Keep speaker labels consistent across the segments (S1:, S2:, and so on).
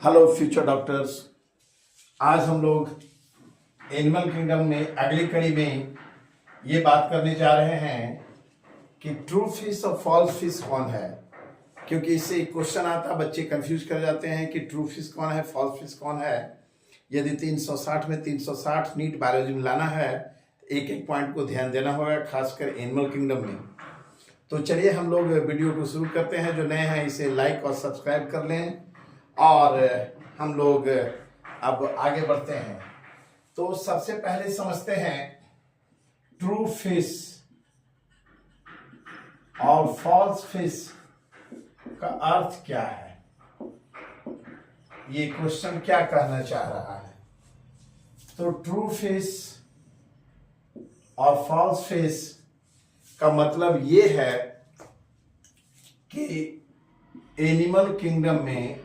S1: Hello future doctors. आज हम लोग एनिमल किंगडम में अगली कड़ी में ये बात करने जा रहे हैं कि ट्रू फिश और फॉल्स फिश कौन है। क्योंकि इससे एक क्वेश्चन आता, बच्चे कंफ्यूज कर जाते हैं कि ट्रू फिश कौन है, फॉल्स फिश कौन है। यदि 360 में 360 नीट बायोलॉजी में लाना है तो एक एक पॉइंट को ध्यान देना होगा, खासकर एनिमल किंगडम में। तो चलिए हम लोग वीडियो को शुरू करते हैं। जो नए हैं इसे लाइक और सब्सक्राइब कर लें और हम लोग अब आगे बढ़ते हैं। तो सबसे पहले समझते हैं ट्रू फिश और फॉल्स फिश का अर्थ क्या है। ये क्वेश्चन क्या कहना चाह रहा है। तो ट्रू फिश और फॉल्स फिश का मतलब ये है कि एनिमल किंगडम में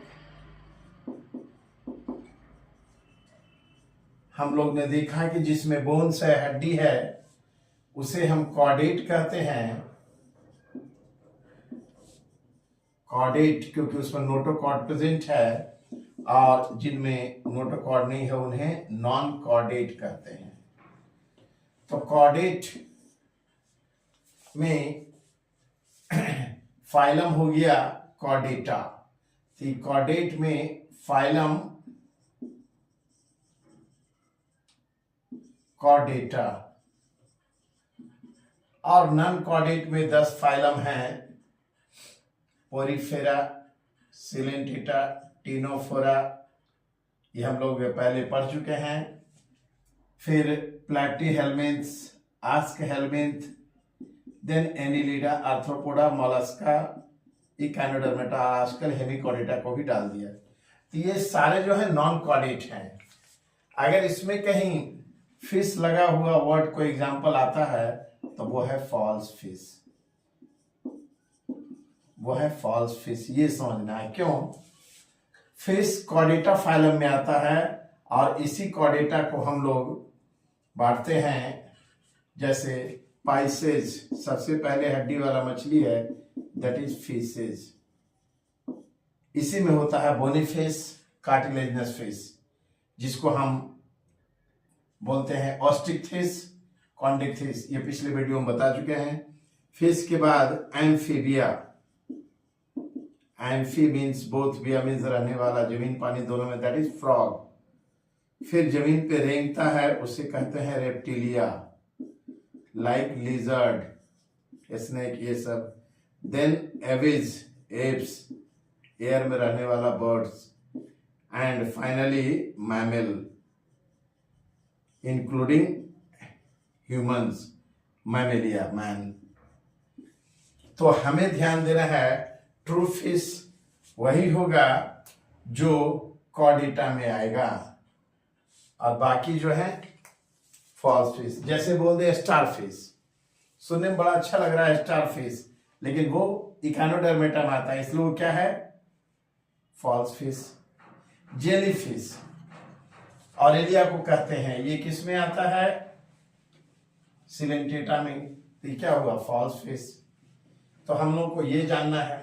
S1: हम लोग ने देखा कि जिसमें बोन्स है, हड्डी है, उसे हम कॉर्डेट कहते हैं। कॉर्डेट क्योंकि उसमें नोटोकॉर्ड प्रेजेंट है, और जिनमें नोटोकॉर्ड नहीं है उन्हें नॉन कॉर्डेट कहते हैं। तो कॉर्डेट में फाइलम हो गया कॉर्डेटा। तो कॉर्डेट में फाइलम कॉर्डेटा, और नॉन कॉर्डेट में 10 फाइलम हैं। पोरीफेरा, सिलेंटेटा, टिनोफोरा, ये हम लोग पहले पढ़ चुके हैं। फिर platyhelminth, aschelminth, then Annelida, Arthropoda, Mollusca, Echinodermata, आजकल हेमिकॉर्डेटा को भी डाल दिया। तो ये सारे जो है नॉन कॉर्डेट हैं। अगर इसमें कहीं फिश लगा हुआ वर्ड कोई एग्जाम्पल आता है तो वो है फॉल्स फिश, वो है फॉल्स फिश। ये समझना है क्यों। फिश कॉर्डेटा फाइलम में आता है और इसी कॉर्डेटा को हम लोग बांटते हैं। जैसे पाइसेज सबसे पहले हड्डी वाला मछली है, दैट इज फिशेज। इसी में होता है बोनीफिश, कार्टिलेजिनस फिश, जिसको हम बोलते हैं ऑस्टिकथिस, कॉन्डिकथिस। ये पिछले वीडियो में बता चुके हैं। फिश के बाद एम्फीबिया। एम्फी मीन्स बोथ, बिया मीन्स रहने वाला, जमीन पानी दोनों में, दैट इज फ्रॉग। फिर जमीन पे रेंगता है उसे कहते हैं रेप्टिलिया, लाइक लिजर्ड, स्नेक, ये सब। देन एविज, एप्स, एयर में रहने वाला birds. And finally mammal including humans, Mammalia, man. तो हमें ध्यान देना है ट्रू फिश वही होगा जो कॉर्डेटा में आएगा, और बाकी जो है फॉल्स फिश। जैसे बोल दे स्टार फिश, सुनने में बड़ा अच्छा लग रहा है स्टार फिश, लेकिन वो इकानोडर्मेटा में आता है, इसलिए वो क्या है, false fish. Jelly fish Aurelia को कहते हैं, ये किस में आता है, सिलेंटेटा में। तो क्या हुआ, फॉल्स फिश। तो हम लोग को ये जानना है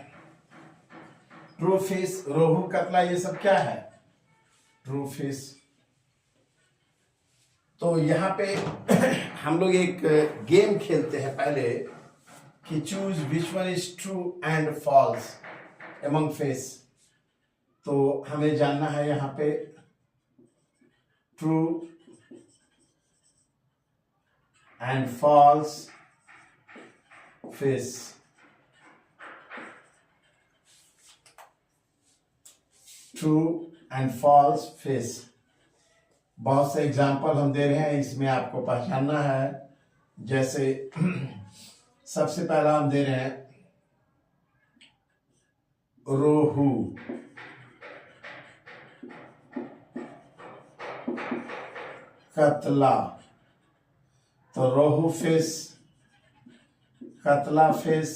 S1: ट्रू फिश, रोहू, कतला, ये सब क्या है, ट्रू फिश। तो यहां पे हम लोग एक गेम खेलते हैं पहले कि choose which one is true and false among fish. तो हमें जानना है यहां पे true and false fish. True and false fish, बहुत से एग्जाम्पल हम दे रहे हैं, इसमें आपको पहचानना है। जैसे सबसे पहला हम दे रहे हैं रोहू, कतला। तो रोहू फिश, कतला फिश,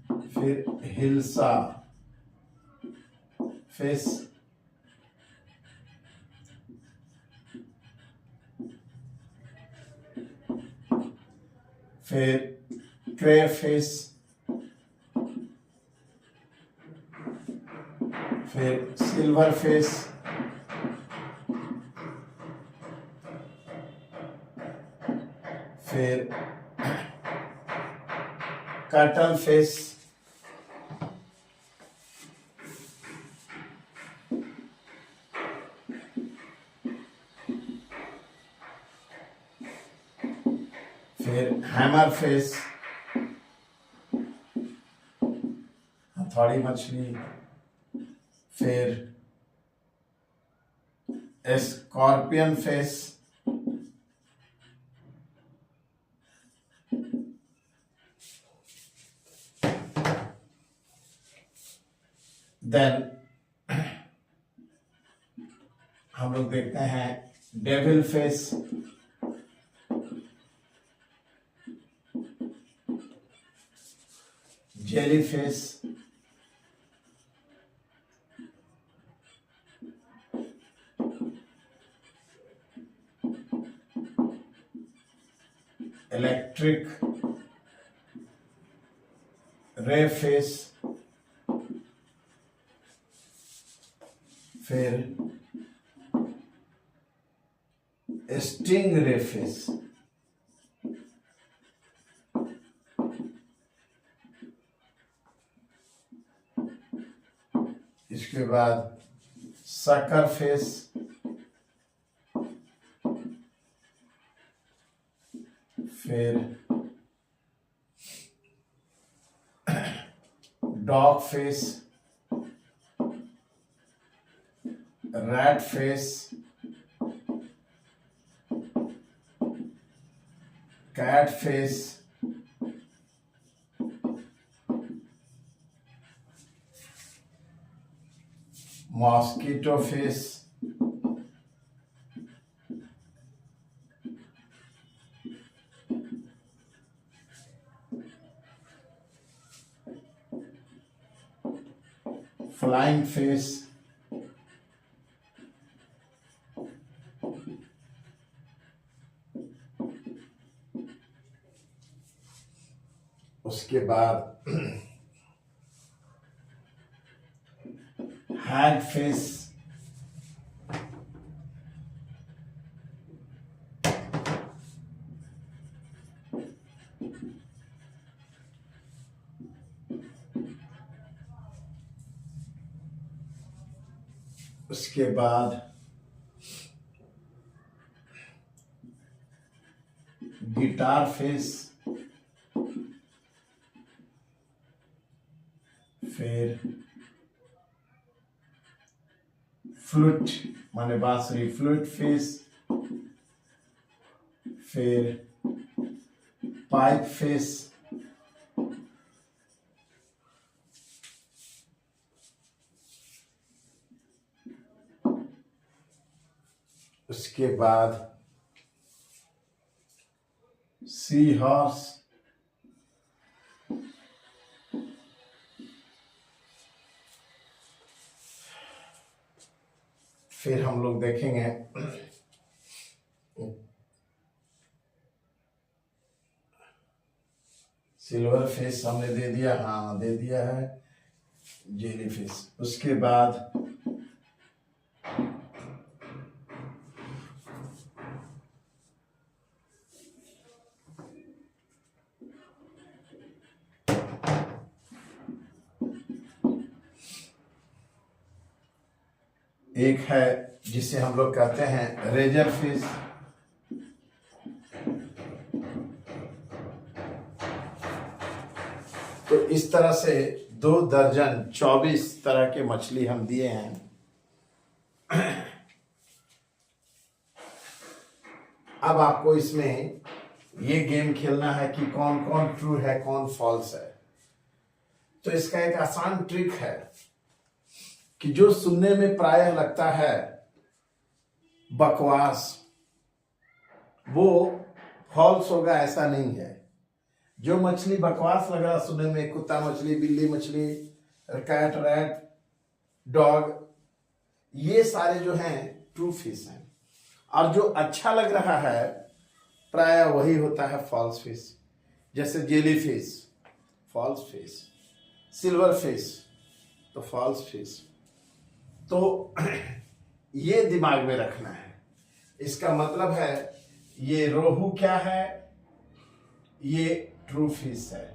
S1: फिर हिल्सा फिश, फिर क्रे फिश, फिर सिल्वर फिश, फिर कटल फिश, फिर हैमर फिश, हथौड़ी मछली, फिर स्कॉर्पियन फिश, देन हम लोग देखते हैं devil fish, jelly fish, electric ray fish, फिर स्टिंग रे फिश, इसके बाद सकर फिश, फिर dog fish, rat fish, cat fish, mosquito fish, flying fish, उसके बाद हैग फिश, उसके बाद गिटार फिश, फिर फ्लूट माने बांसुरी फ्लूट फिश, फिर पाइप फिश, उसके बाद सी हॉर्स, फिर हम लोग देखेंगे सिल्वर फिश हमने दे दिया, हाँ दे दिया है, जेली फिश। उसके बाद एक है जिसे हम लोग कहते हैं रेजर फिश, तो इस तरह से 2 दर्जन 24 तरह के मछली हम दिए हैं। अब आपको इसमें ये गेम खेलना है कि कौन कौन ट्रू है कौन फॉल्स है। तो इसका एक आसान ट्रिक है कि जो सुनने में प्रायः लगता है बकवास, वो फॉल्स होगा ऐसा नहीं है। जो मछली बकवास लग रहा सुनने में, कुत्ता मछली, बिल्ली मछली, कैट, रैट, डॉग, ये सारे जो हैं ट्रू फिश हैं। और जो अच्छा लग रहा है प्रायः वही होता है फॉल्स फिश। जैसे jelly fish false fish, silver fish तो फॉल्स फिश, तो ये दिमाग में रखना है। इसका मतलब है ये रोहू क्या है, ये ट्रू फिश है।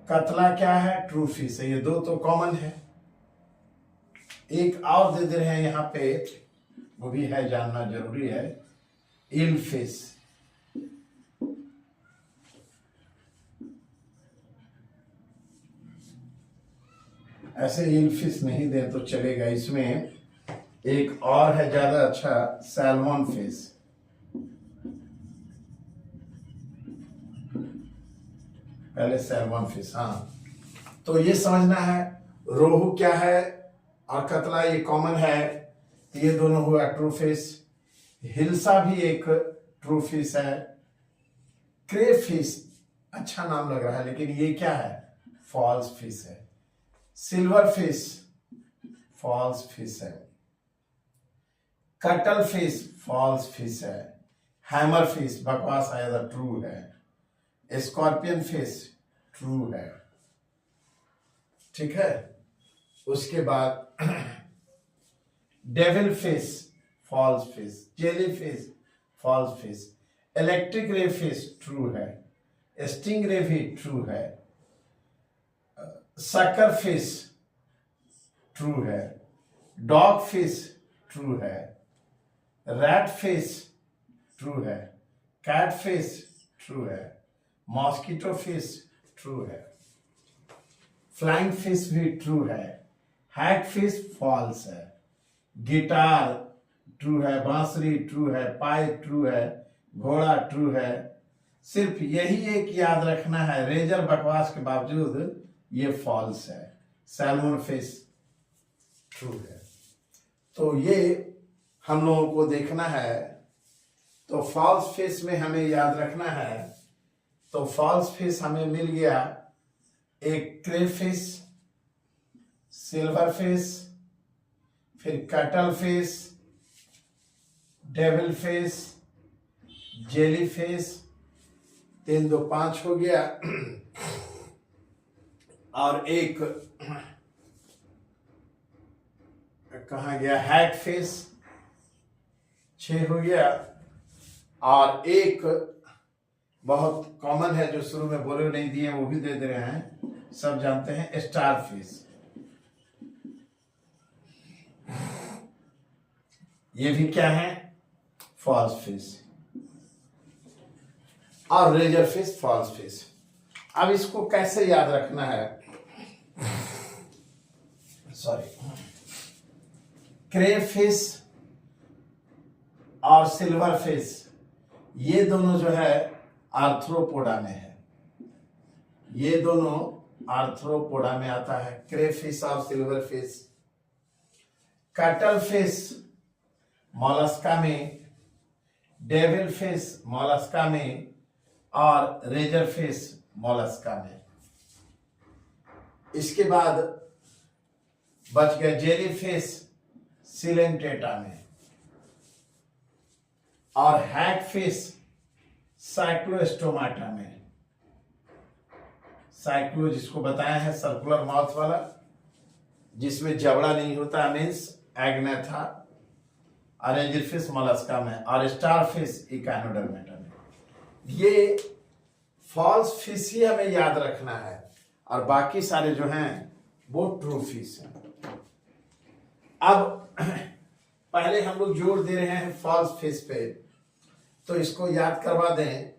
S1: कतला क्या है, ट्रू फिश है। ये दो तो कॉमन है। एक और दे रहे हैं यहाँ पे, वो भी है, जानना जरूरी है। ईल फिश, ऐसे ईल फिश नहीं दे तो चलेगा। इसमें एक और है ज्यादा अच्छा, सैल्मन फिश। पहले सैल्मन फिश, हाँ। तो ये समझना है रोहू क्या है और कतला ये कॉमन है, तो ये दोनों हुआ ट्रू फिश। हिल्सा भी एक ट्रू फिश है। क्रे फिश अच्छा नाम लग रहा है, लेकिन ये क्या है, फॉल्स फिश है। सिल्वर फिश फॉल्स फिश है। कटल फिश फॉल्स फिश है। हैमर फिश बकवास आया था, ट्रू है। स्कॉर्पियन फिश ट्रू है। ठीक है। उसके बाद devil fish false fish. Jelly fish false fish. Electric ray fish true है। स्टिंग रे भी ट्रू है। सकर फिश ट्रू है। डॉग फिश ट्रू है। रैट फिश ट्रू है। कैट फिश ट्रू है। मॉस्किटो फिश ट्रू है। फ्लाइंग फिश भी true है। हैग फिश फॉल्स है। गिटार ट्रू है। बांसुरी ट्रू है। पाई ट्रू है। घोड़ा ट्रू है। सिर्फ यही एक याद रखना है, रेजर बकवास के बावजूद ये फॉल्स है। सैल्मन फिश ट्रू है। तो ये हम लोगों को देखना है। तो फॉल्स फिश में हमें याद रखना है। तो फॉल्स फिश हमें मिल गया, एक क्रे फिश, सिल्वर फिश, फिर cuttle fish, devil fish, jelly fish, 3 2 5 हो गया। और एक कहा गया, हैग फिश 6 हो गया। और एक बहुत कॉमन है जो शुरू में बोले नहीं दिए, वो भी दे दे रहे हैं, सब जानते हैं, स्टार फिश। ये भी क्या है, फॉल्स फिश। और रेजर फिश फॉल्स फिश। अब इसको कैसे याद रखना है, सॉरी, क्रे फिश और सिल्वर फिश ये दोनों जो है आर्थ्रोपोडा में है। ये दोनों आर्थ्रोपोडा में आता है, क्रे फिश और silver fish. Cuttle fish Mollusca में, डेविल फिश मोलस्का में, और रेजर फिश मोलस्का में। इसके बाद बच गया जेली फिश सिलेंटेटा में, और हैग फिश साइक्लोस्टोमाटा में। साइक्लो जिसको बताया है सर्कुलर माउथ वाला, जिसमें जबड़ा नहीं होता, मीन्स एग्नेथा। और रेजर फिश मोलस्का में, और स्टार फिश इकानोडर्मेटा में। ये फॉल्स फिश ही हमें याद रखना है, और बाकी सारे जो हैं वो ट्रू फिश हैं। अब पहले हम लोग जोर दे रहे हैं फॉल्स फिश पे, तो इसको याद करवा दें।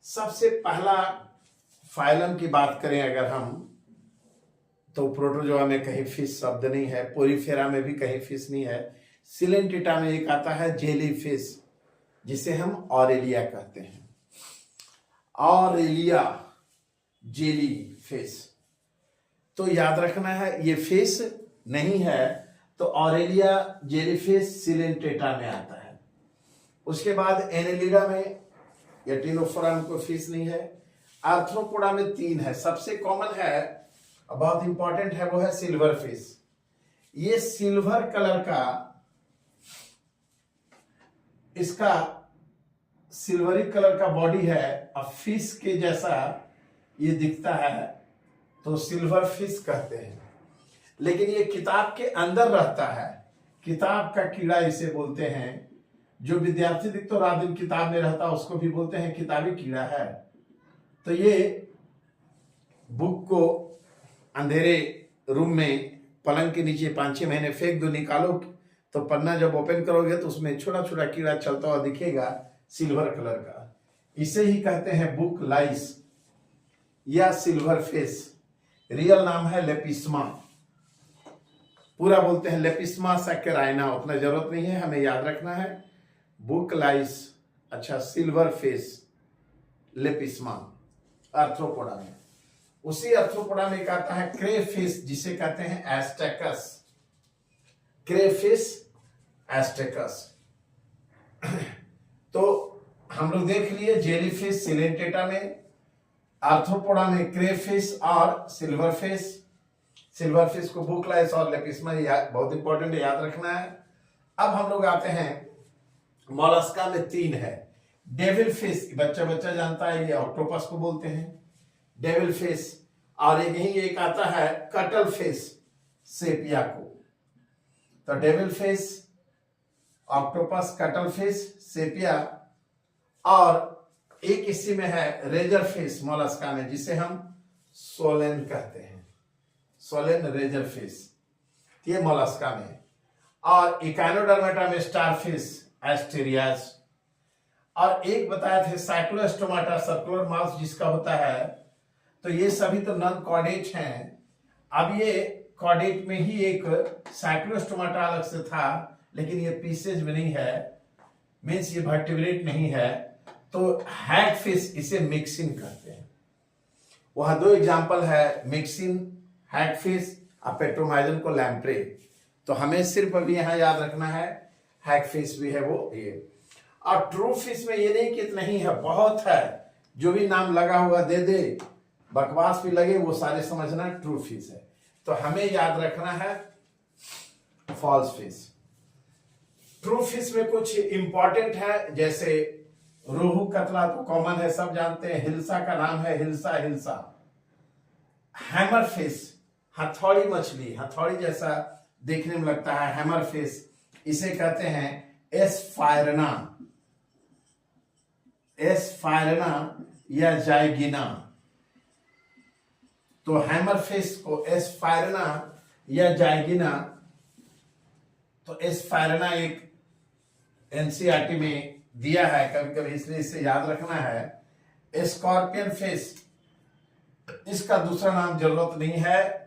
S1: सबसे पहला फाइलम की बात करें अगर हम, तो प्रोटोजोआ में कहीं फिश शब्द नहीं है, पोरीफेरा में भी कहीं फिश नहीं है। सिलेंटेटा में एक आता है जेली फिश, जिसे हम ऑरेलिया कहते हैं। ऑरेलिया जेली फिश, तो याद रखना है ये फिश नहीं है, तो ऑरेलिया जेली फिश सिलेंटेटा में आता है। उसके बाद एनेलिडा में या टिनोफोरा में कोई फिश नहीं है। आर्थ्रोपोडा में 3 है। सबसे कॉमन है, बहुत इंपॉर्टेंट है, वो है सिल्वर फिश। ये सिल्वर कलर का, इसका सिल्वरी कलर का बॉडी है, और फिश के जैसा ये दिखता है, तो सिल्वर फिश कहते हैं। लेकिन ये किताब के अंदर रहता है। किताब का कीड़ा इसे बोलते हैं। जो विद्यार्थी दिख तो रात दिन किताब में रहता उसको भी बोलते हैं किताबी कीड़ा है। तो ये बुक को अंधेरे रूम में पलंग के नीचे 5-6 महीने फेंक दो, निकालो तो पन्ना जब ओपन करोगे तो उसमें छोटा छोटा कीड़ा चलता हुआ दिखेगा, सिल्वर कलर का। इसे ही कहते हैं बुक लाइस या सिल्वर फेस। रियल नाम है लेपिस्मा, पूरा बोलते हैं लेपिस्मा सैकेराइना, उतना जरूरत नहीं है, हमें याद रखना है बुक लाइस। अच्छा, सिल्वर फेस लेपिस्मा आर्थ्रोपोडा में। उसी आर्थ्रोपोडा में एक आता है क्रेफिश, जिसे कहते हैं एस्टेकस, क्रेफिश एस्टेकस। तो हम लोग देख लिए जेलीफिश सिलेंटेटा में, आर्थ्रोपोडा में क्रेफिश और सिल्वरफिश। सिल्वरफिश को बुकलाइस और लेपिस्मा बहुत इंपॉर्टेंट याद रखना है। अब हम लोग आते हैं मोलस्का में 3 है। डेविल फिश, बच्चा बच्चा जानता है, ये ऑक्टोपस को बोलते हैं डेविल फिश। और यही एक आता है कटल फिश, सेपिया को। तो devil fish, octopus, cuttle fish, sepia. और एक इसी में है रेजर फिश मोलस्का में, जिसे हम सोलेन कहते हैं, सोलेन रेजर फिश, ये मोलस्का में। और इकाइनोडर्मेटा में स्टार फिश एस्टेरियास। और एक बताया थे साइक्लोस्टोमाटा, सर्कुलर माउथ जिसका होता है। तो ये सभी तो नॉन कॉर्डेट हैं। अब ये कॉर्डेट में ही एक साइक्लोस्टोमाटा अलग से था, लेकिन ये पीसेज में नहीं है, मीन्स ये वर्टिब्रेट नहीं है। तो हैग फिश, इसे मिक्सिन कहते हैं। वहां 2 एग्जांपल है, मिक्सिन हैग फिश और पेट्रोमाइजन को लैम्प्रे। तो हमें सिर्फ अभी यहां याद रखना है हैग फिश भी है वो ये। और ट्रू फिश में ये नहीं कि इतना ही है, बहुत है। जो भी नाम लगा हुआ दे दे, बकवास भी लगे, वो सारे समझना ट्रू फिश है। तो हमें याद रखना है फॉल्स फिश। ट्रू फिश में कुछ इंपॉर्टेंट है, जैसे रोहू कतला तो कॉमन है, सब जानते हैं। हिल्सा का नाम है हिल्सा, हिल्सा। हैमर फिश, हथौड़ी मछली, हथौड़ी जैसा देखने में लगता है, हैमर फिश, इसे कहते हैं एस्फायरना, एस्फायरना या जायगिना। तो हैमर फिश को एस्फायरना या जायगिना। तो एस्फायरना एक एनसीईआरटी में दिया है कभी कभी, इसलिए इसे याद रखना है। स्कॉर्पियन फिश, इसका दूसरा नाम जरूरत नहीं है,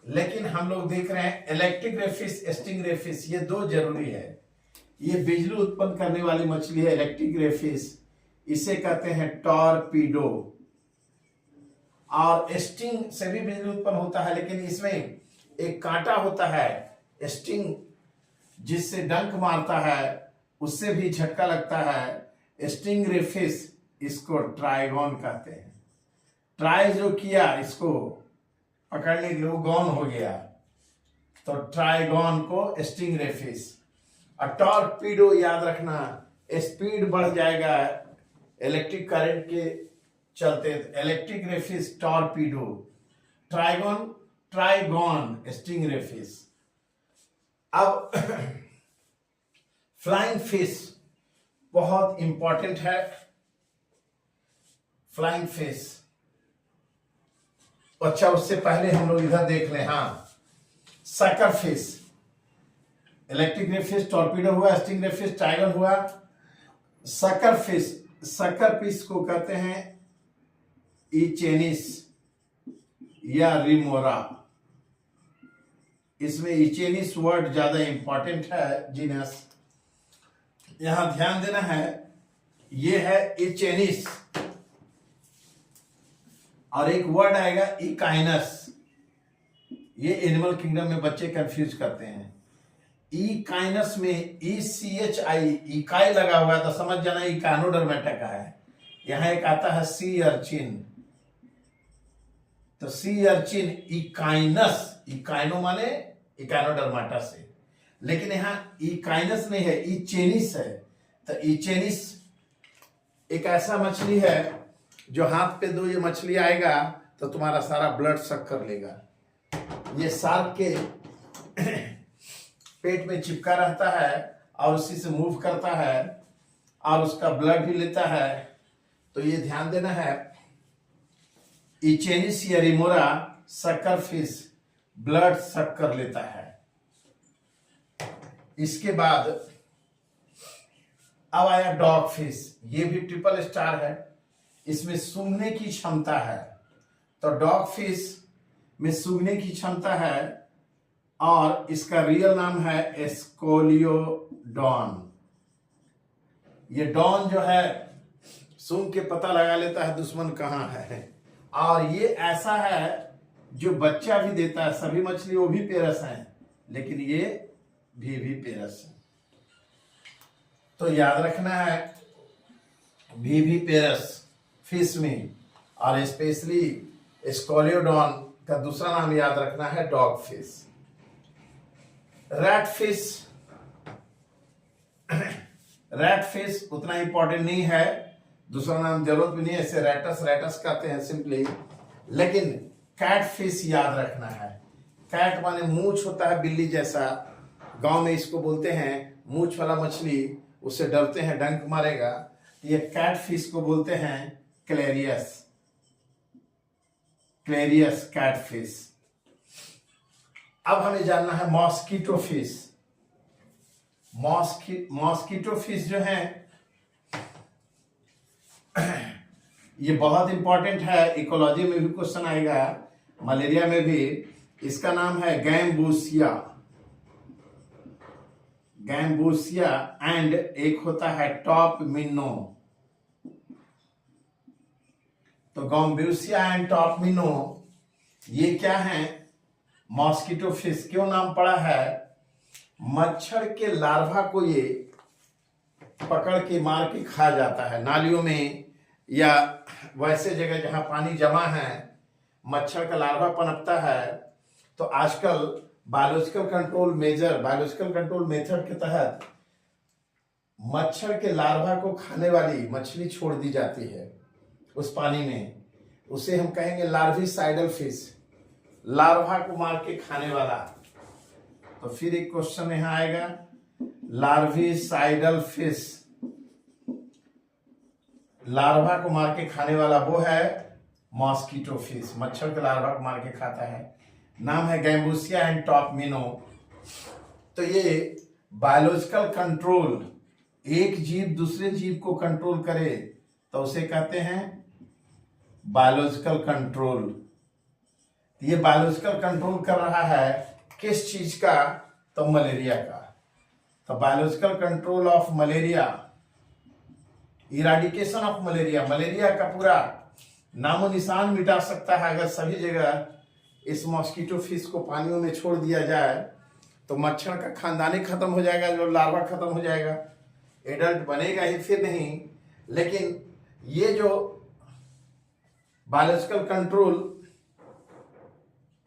S1: लेकिन हम लोग देख रहे हैं electric ray fish, sting ray fish, ये 2 जरूरी है। ये बिजली उत्पन्न करने वाली मछली है इलेक्ट्रिक रे फिश, इसे कहते हैं टॉर्पीडो। और स्टिंग से भी बिजली उत्पन्न होता है, लेकिन इसमें एक कांटा होता है स्टिंग, जिससे डंक मारता है, उससे भी झटका लगता है। स्टिंग रे फिश, इसको ट्राइगॉन कहते हैं। ट्राई जो किया, इसको पकड़ने के लिए वो गॉन हो गया, तो ट्राइगॉन को स्टिंग रे फिश। और टॉर्पीडो याद रखना, स्पीड बढ़ जाएगा इलेक्ट्रिक करंट के चलते। Electric ray fish torpedo, trigon, trigon sting ray fish. अब फ्लाइंग फिश बहुत इंपॉर्टेंट है। फ्लाइंग फिश, अच्छा उससे पहले हम लोग इधर देख लें। हाँ, sucker fish, electric ray fish torpedo हुआ, स्टिंग रे फिश टाइगर हुआ। सकर फिश, सकर फिश को कहते हैं इचेनिस या रिमोरा। इसमें इचेनिस वर्ड ज्यादा इंपॉर्टेंट है जीनस, यहां ध्यान देना है। ये है इचेनिस, और एक वर्ड आएगा इकाइनस। ये एनिमल किंगडम में बच्चे कंफ्यूज करते हैं। इकाइनस में ECHI इकाई लगा हुआ है, तो समझ जाना इकाइनोडर्मेटा का है। यहां एक आता है सी अर्चिन, तो सी अर्चिन इकाइनस, इकाइनो माने इकाइनोडर्मेटा से, लेकिन यहां इकाइनस नहीं है, इचेनिस है। तो इचेनिस एक ऐसा मछली है जो हाथ पे 2 ये मछली आएगा तो तुम्हारा सारा ब्लड सक कर लेगा। ये शार्क के पेट में चिपका रहता है और उसी से मूव करता है और उसका ब्लड भी लेता है। तो ये ध्यान देना है, इचेनिस या रिमोरा सक्कर फिश ब्लड सक कर लेता है। इसके बाद अब आया डॉग फिश, ये भी ट्रिपल स्टार है, इसमें सूंघने की क्षमता है। तो डॉग फिश में सूंघने की क्षमता है और इसका रियल नाम है एस्कोलियोडॉन। ये डॉन जो है सूंघ के पता लगा लेता है दुश्मन कहाँ है, और ये ऐसा है जो बच्चा भी देता है। सभी मछली वो भी पेरस हैं, लेकिन ये भी पेरस है। तो याद रखना है भी पेरस फिश में, और स्पेशली स्कोलियोडॉन का दूसरा नाम याद रखना है डॉग फिश। रैट फिश उतना इंपॉर्टेंट नहीं है, दूसरा नाम जरूरत भी नहीं है, इसे रैटस कहते हैं सिंपली। लेकिन कैट फिश याद रखना है। कैट माने मूंछ होता है बिल्ली जैसा, गांव में इसको बोलते हैं मूंछ वाला मछली, उससे डरते हैं डंक मारेगा। ये कैट फिश को बोलते हैं क्लेरियस कैट फिश। अब हमें जानना है मॉस्किटो फिश। मॉस्किटो फिश जो है ये बहुत इंपॉर्टेंट है, इकोलॉजी में भी क्वेश्चन आएगा, मलेरिया में भी। इसका नाम है गैम्बूसिया एंड एक होता है टॉप मिनो। तो गैम्बूसिया एंड टॉप मिनो ये क्या है? Mosquito fish. क्यों नाम पड़ा है? मच्छर के लार्वा को ये पकड़ के मार के खा जाता है। नालियों में या वैसे जगह जहां पानी जमा है मच्छर का लार्वा पनपता है। तो आजकल बायोलॉजिकल कंट्रोल मेथड के तहत मच्छर के लार्वा को खाने वाली मछली छोड़ दी जाती है उस पानी में। उसे हम कहेंगे लार्विसाइडल फिश, लार्वा को मार के खाने वाला। तो फिर एक क्वेश्चन यहां आएगा, लार्विसाइडल फिश, लार्वा को मार के खाने वाला वो है मॉस्किटो फिश, मच्छर के लार्वा को मार के खाता है। नाम है गैम्बूसिया एंड टॉप मिनो। तो ये बायोलॉजिकल कंट्रोल, एक जीव दूसरे जीव को कंट्रोल करे तो उसे कहते हैं बायोलॉजिकल कंट्रोल। ये बायोलॉजिकल कंट्रोल कर रहा है किस चीज का? तो मलेरिया का। तो biological control of malaria, eradication of malaria, malaria का पूरा नामो निशान मिटा सकता है अगर सभी जगह इस मॉस्किटो फिश को पानियों में छोड़ दिया जाए। तो मच्छर का खानदानी खत्म हो जाएगा, जो लार्वा खत्म हो जाएगा, एडल्ट बनेगा ही फिर नहीं। लेकिन ये जो बायोलॉजिकल कंट्रोल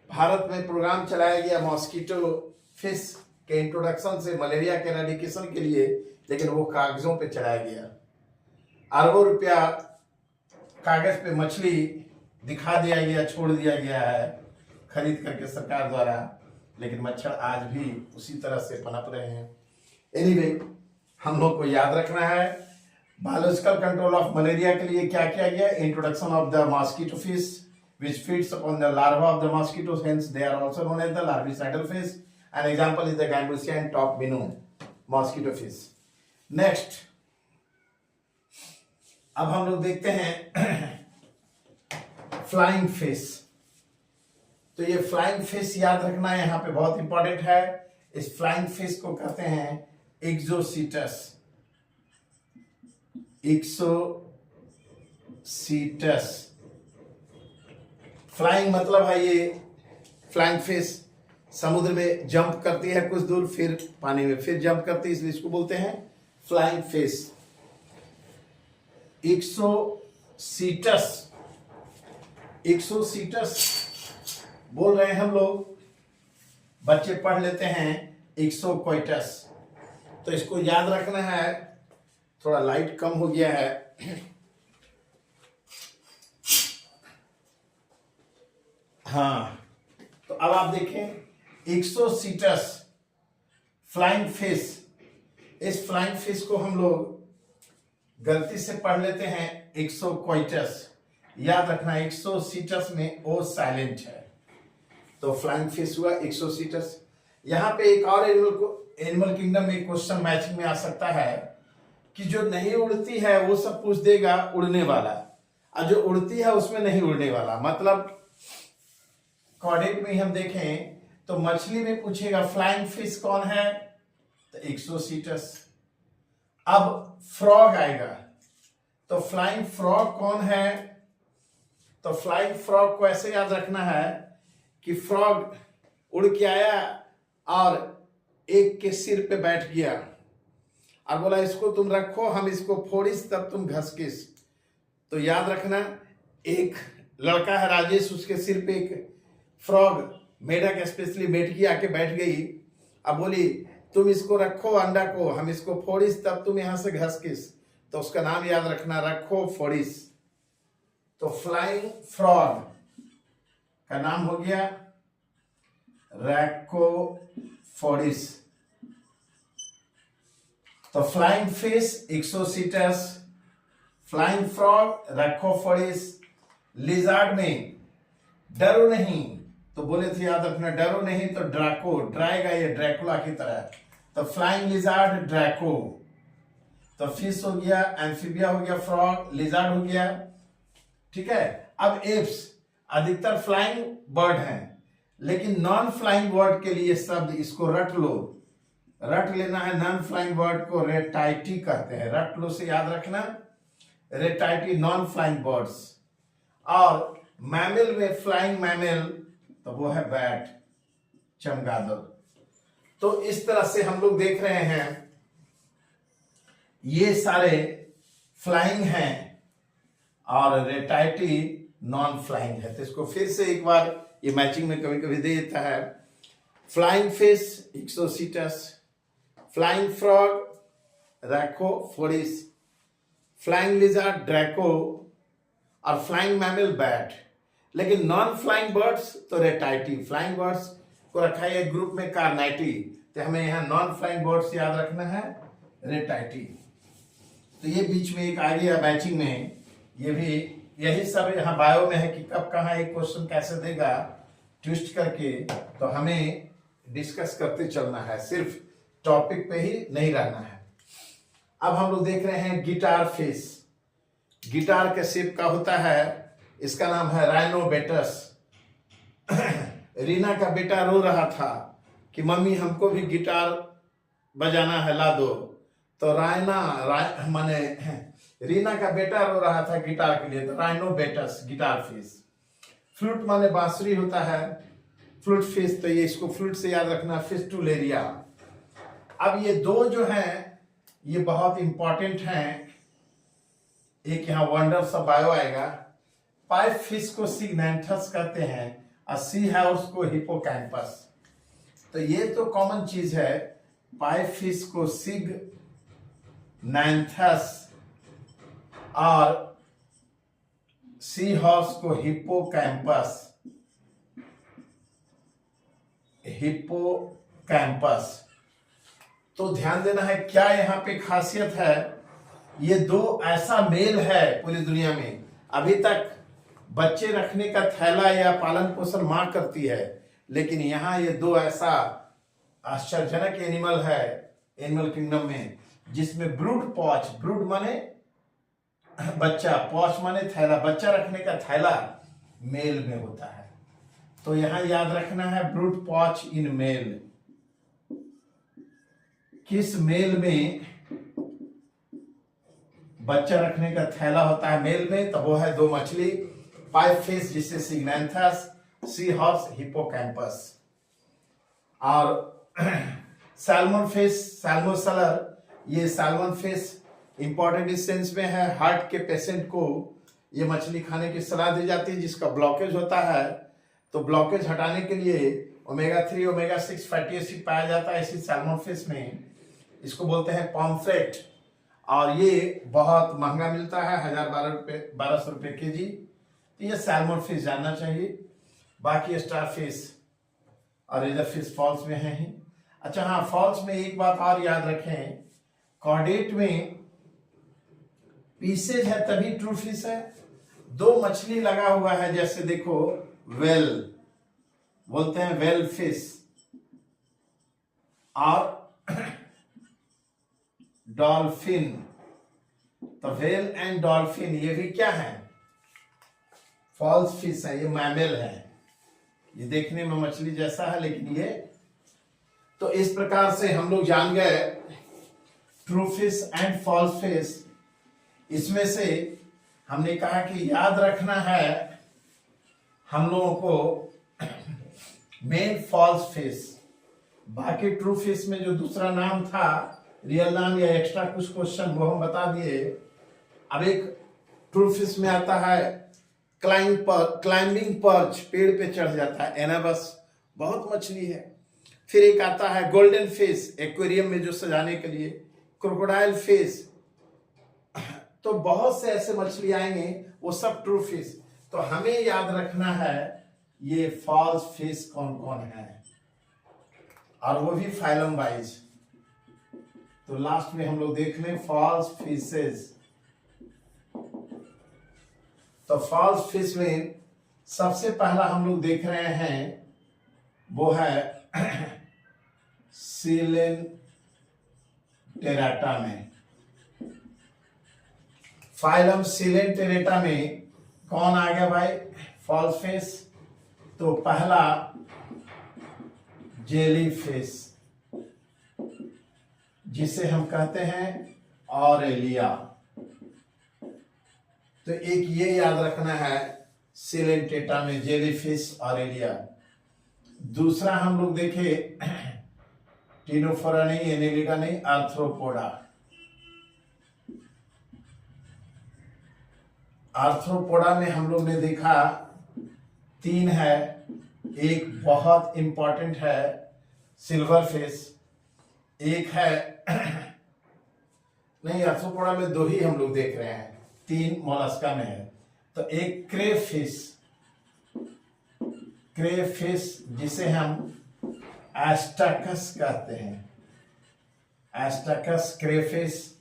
S1: भारत में प्रोग्राम चलाया गया मॉस्किटो फिश के इंट्रोडक्शन से मलेरिया के एराडिकेशन के लिए, लेकिन वो कागजों पे चलाया गया। अरबों रुपया कागज पे मछली दिखा दिया गया, छोड़ दिया गया है खरीद करके सरकार द्वारा, लेकिन मच्छर आज भी उसी तरह से पनप रहे हैं। एनीवे, हम लोग को याद रखना है बायोलॉजिकल कंट्रोल ऑफ मलेरिया के लिए क्या किया गया? Introduction of the mosquito fish which feeds upon the larva of the mosquitoes, hence they are also known as the larvicidal fish. An example is the Gambusia and top minnow mosquito fish. Next, अब हम लोग देखते हैं flying fish. तो ये flying fish याद रखना यहाँ पे बहुत इंपॉर्टेंट है। इस फ्लाइंग फिश को कहते हैं एक्सोसीटस। फ्लाइंग मतलब है ये फ्लाइंग फिश समुद्र में जंप करती है कुछ दूर, फिर पानी में फिर जंप करती है, इसलिए इसको बोलते हैं फ्लाइंग फिश। एक्सोसीटस बोल रहे हैं हम लोग, बच्चे पढ़ लेते हैं एक्सोकोइटस। तो इसको याद रखना है। थोड़ा लाइट कम हो गया है। हाँ, तो अब आप देखें एक्सोसीटस फ्लाइंग फिश, इस फ्लाइंग फिश को हम लोग गलती से पढ़ लेते हैं एक्सोक्वाइटस। याद रखना एक्सोसीटस में ओ साइलेंट है, तो फ्लाइंग फिश हुआ एक्सोसीटस। यहां पे एक और एनिमल किंगडम में क्वेश्चन मैचिंग में आ सकता है कि जो नहीं उड़ती है वो सब पूछ देगा उड़ने वाला, और जो उड़ती है उसमें नहीं उड़ने वाला। मतलब कॉर्डेट में हम देखें तो मछली में पूछेगा फ्लाइंग फिश कौन है, तो एक्सोसीटस। अब फ्रॉग आएगा तो फ्लाइंग फ्रॉग कौन है, तो फ्लाइंग फ्रॉग को ऐसे याद रखना है कि फ्रॉग उड़ के आया और एक के सिर पे बैठ गया और बोला इसको तुम रखो, हम इसको फोड़िस तब तुम घसकिस। तो याद रखना एक लड़का है राजेश, उसके सिर पे एक फ्रॉग मेढक स्पेशली मेढकी आके बैठ गई। अब बोली तुम इसको रखो अंडा को, हम इसको फोड़िस तब तुम यहां से घसकिस। तो उसका नाम याद रखना, रखो फोड़िस। तो फ्लाइंग फ्रॉग का नाम हो गया रैकोफोडिस। तो flying fish Exocoetus, flying frog Rhacophorus. Lizard में डरो नहीं, तो बोले थे याद रखना डरो नहीं तो ड्रैको, ड्राएगा ये ड्रैकुला की तरह। तो फ्लाइंग लिजार्ड ड्रैको। तो फिश हो गया, एम्फीबिया हो गया, फ्रॉग, लिजार्ड हो गया। ठीक है। अब एप्स अधिकतर फ्लाइंग बर्ड हैं, लेकिन नॉन फ्लाइंग बर्ड के लिए शब्द इसको रट लो, रट लेना है। नॉन फ्लाइंग बर्ड को रेटाइटी कहते हैं, रट लो से याद रखना, रेटाइटी नॉन फ्लाइंग बर्ड्स। और मैमल में फ्लाइंग मैमल तो वो है बैट, चमगादड़। तो इस तरह से हम लोग देख रहे हैं ये सारे फ्लाइंग हैं और रेटाइटी नॉन फ्लाइंग है। तो इसको फिर से एक बार ये मैचिंग में कभी कभी दे देता है। Flying fish Exocoetus, flying frog Rhacophorus, flying lizard Draco और फ्लाइंग मैमल बैट। लेकिन नॉन फ्लाइंग बर्ड्स तो रेटाइटी। फ्लाइंग बर्ड्स को रखा है एक ग्रुप में कार्नाइटी, तो हमें यहाँ नॉन फ्लाइंग बर्ड्स याद रखना है रेटाइटी। तो ये बीच में एक आ गया मैचिंग में, ये भी यही सब यहाँ बायो में है कि कब कहाँ एक क्वेश्चन कैसे देगा ट्विस्ट करके। तो हमें डिस्कस करते चलना है, सिर्फ टॉपिक पे ही नहीं रहना है। अब हम लोग देख रहे हैं गिटार फिश। गिटार के शेप का होता है, इसका नाम है राइनोबेटस। रीना का बेटा रो रहा था कि मम्मी हमको भी गिटार बजाना है, ला दो। तो माने रीना का बेटा रो रहा था गिटार के लिए, तो राइनोबेटस गिटार फिश। फ्लूट माने बांसुरी होता है, फ्लूट फिश, तो ये इसको फ्लूट से याद रखना, फिस्टुलेरिया। अब ये दो जो हैं ये बहुत इंपॉर्टेंट हैं। एक यहाँ वंडर्स ऑफ बायो आएगा। पाइप फिश को सिग्नैंथस कहते हैं और सी हाउस को हिपोकैम्पस। तो ये तो कॉमन चीज है, पाइप फिश को सिग्नैंथस और सी हॉर्स को हिपोकैम्पस। हिपोकैम्पस। तो ध्यान देना है क्या यहाँ पे खासियत है, ये दो ऐसा मेल है पूरी दुनिया में। अभी तक बच्चे रखने का थैला या पालन पोषण मां करती है, लेकिन यहाँ ये दो ऐसा आश्चर्यजनक एनिमल है एनिमल किंगडम में, जिसमें ब्रूड पॉच, ब्रूड माने बच्चा, पॉच माने थैला, बच्चा रखने का थैला मेल में होता है। तो यहां याद रखना है ब्रूड पॉच इन मेल। किस मेल में बच्चा रखने का थैला होता है मेल में, तो वो है दो मछली, पाइप फिश जिसे सिग्नैंथस, सी हॉर्स हिपोकैम्पस। और सैल्मन फिश, सैल्मोसेलर, ये सैल्मन फिश इंपॉर्टेंट इस सेंस में है, हार्ट के पेशेंट को ये मछली खाने की सलाह दी जाती है जिसका ब्लॉकेज होता है। तो ब्लॉकेज हटाने के लिए ओमेगा 3 ओमेगा 6 फैटी एसिड पाया जाता है इसी सैल्मन फिश में। इसको बोलते हैं पॉम्फ्रेट, और ये बहुत महंगा मिलता है, 1200 रुपये केजी। तो ये सैल्मन फिश जानना चाहिए। बाकी स्टार फिश और रेजर फिश फॉल्स में है ही। अच्छा हाँ, फॉल्स में एक बात और याद रखें, कॉर्डेट में पीसेज है तभी ट्रू फिश है। दो मछली लगा हुआ है, जैसे देखो वेल बोलते हैं, वेल फिश, और डॉल्फिन। तो वेल एंड डॉल्फिन ये भी क्या है, फॉल्स फिश है, ये मैमल है। ये देखने में मछली जैसा है लेकिन ये, तो इस प्रकार से हम लोग जान गए true fish and false fish. इसमें से हमने कहा कि याद रखना है हम लोगों को मेन फॉल्स फिश। बाकी ट्रू फिश में जो दूसरा नाम था, रियल नाम या एक्स्ट्रा कुछ क्वेश्चन, वो हम बता दिए। अब एक ट्रू फिश में आता है क्लाइंबिंग पर्च, पेड़ पे चढ़ जाता है, एनाबस, बहुत मछली है। फिर एक आता है गोल्डन फिश, एक्वेरियम में जो सजाने के लिए, क्रोकोडाइल फिश। तो बहुत से ऐसे मछली आएंगे, वो सब ट्रू फिश। तो हमें याद रखना है ये फॉल्स फिश कौन कौन है, और वो भी फाइलम वाइज। तो लास्ट में हम लोग देख लें फॉल्स फिशेस। तो फॉल्स फिश में सबसे पहला हम लोग देख रहे हैं वो है सिलेंटेरेटा में। फाइलम सिलेंटेरेटा में कौन आ गया भाई, फॉल्स फिश। तो पहला जेली फिश, जिसे हम कहते हैं ऑरेलिया। तो एक ये याद रखना है, सिलेंटेटा में जेली फिश ऑरेलिया। दूसरा हम लोग देखे टिनोफोरा नहीं, एनेलिडा नहीं, आर्थ्रोपोडा। आर्थ्रोपोडा में हम लोग ने देखा तीन है। एक बहुत इंपॉर्टेंट है सिल्वर फिश, एक है नहीं, आर्थ्रोपोडा में दो ही हम लोग देख रहे हैं, तीन मोलस्का में है। तो एक क्रेफिश जिसे हम एस्टाकस कहते हैं, एस्टाकस क्रेफिश।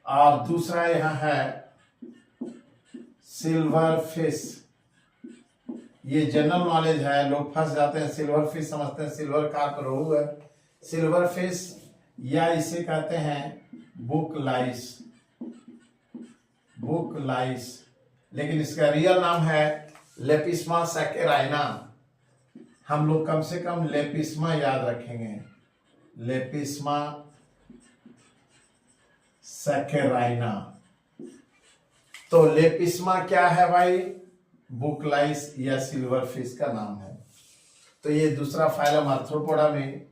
S1: और दूसरा यहां है सिल्वर फिश। ये जनरल नॉलेज है, लोग फंस जाते हैं, सिल्वर फिश समझते हैं सिल्वर कार्प रोहू है। सिल्वर फिश या इसे कहते हैं बुक लाइस, लेकिन इसका रियल नाम है लेपिस्मा सैकेराइना। हम लोग कम से कम लेपिस्मा याद रखेंगे, लेपिस्मा सैकेराइना। तो लेपिस्मा क्या है भाई, बुकलाइस या सिल्वर फिश का नाम है। तो ये दूसरा फाइलम आर्थ्रोपोडा में।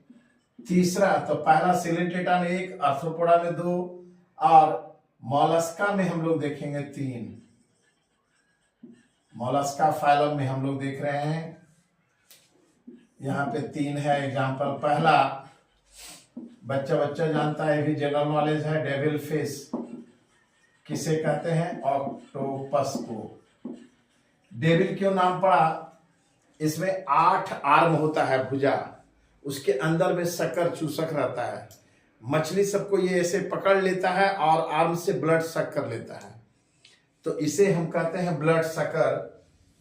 S1: तीसरा, तो पहला सिलेंटेटा में एक, आर्थ्रोपोडा में दो, और मोलस्का में हम लोग देखेंगे तीन। मोलस्का फाइलम में हम लोग देख रहे हैं यहाँ पे तीन है एग्जाम्पल। पहला बच्चा जानता है, भी जनरल नॉलेज है, डेविल फिश। किसे कहते हैं, ऑक्टोपस को। डेविल क्यों नाम पड़ा, इसमें 8 आर्म होता है, भुजा, उसके अंदर में शक्कर चूसक रहता है। मछली सबको ये ऐसे पकड़ लेता है और आर्म से ब्लड सक कर लेता है, तो इसे हम कहते हैं ब्लड सकर,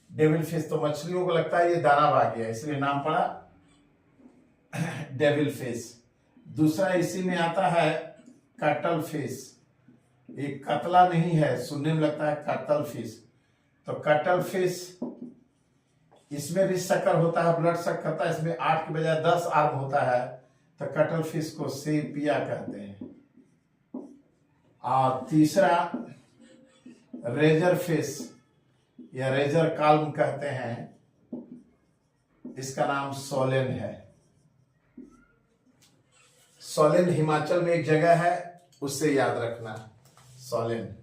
S1: डेविल फिश। तो मछलियों को लगता है ये दाना भाग गया, इसलिए नाम पड़ा डेविल फिश। दूसरा इसी में आता है कटल फिश। एक कतला नहीं है, सुनने में लगता है कटल फिश। तो कटल फिश, इसमें भी शक्कर होता है, ब्लड सक करता है। इसमें 8 के बजाय 10 आर्म होता है, तो कटल फिश को सेपिया कहते हैं। और तीसरा रेजर फिश या रेजर काल्म कहते हैं, इसका नाम सोलेन है। सोलेन हिमाचल में एक जगह है, उससे याद रखना सोलेन।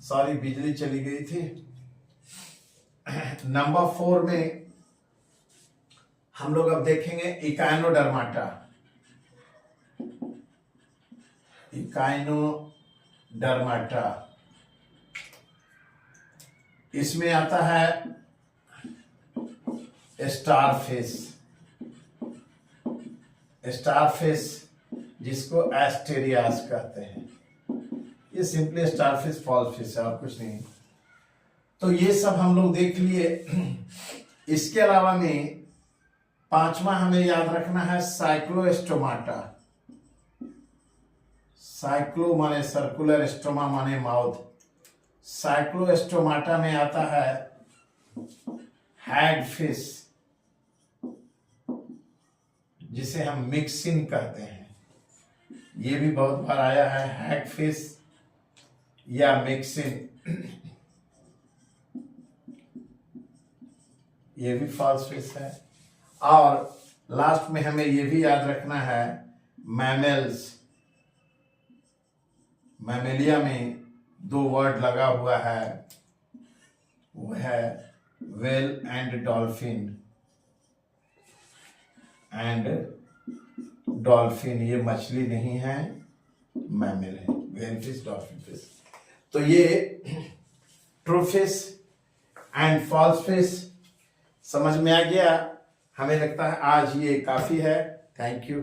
S1: सॉरी बिजली चली गई थी। नंबर 4 में हम लोग अब देखेंगे इकाइनोडर्माटा। इकाइनोडर्माटा, इसमें आता है स्टार फिश। स्टारफिश जिसको एस्टेरियास कहते हैं, ये सिंपली स्टारफिश फॉल्स फिश है और कुछ नहीं। तो ये सब हम लोग देख लिए। इसके अलावा में पांचवा हमें याद रखना है साइक्लोस्टोमाटा। साइक्लो माने सर्कुलर, स्टोमा माने माउथ। साइक्लोस्टोमाटा में आता है हैगफिश, जिसे हम मिक्सिन कहते हैं। ये भी बहुत बार आया है, हैगफिश या मिक्सिन। ये भी फॉल्स फिश है। और लास्ट में हमें ये भी याद रखना है मैमल्स। मैमेलिया में दो वर्ड लगा हुआ है, वो है whale and dolphin. And dolphin ये मछली नहीं है, मैमल है। Whale fish, dolphin fish. तो ये true fish and false fish समझ में आ गया। हमें लगता है आज ये काफी है। Thank you.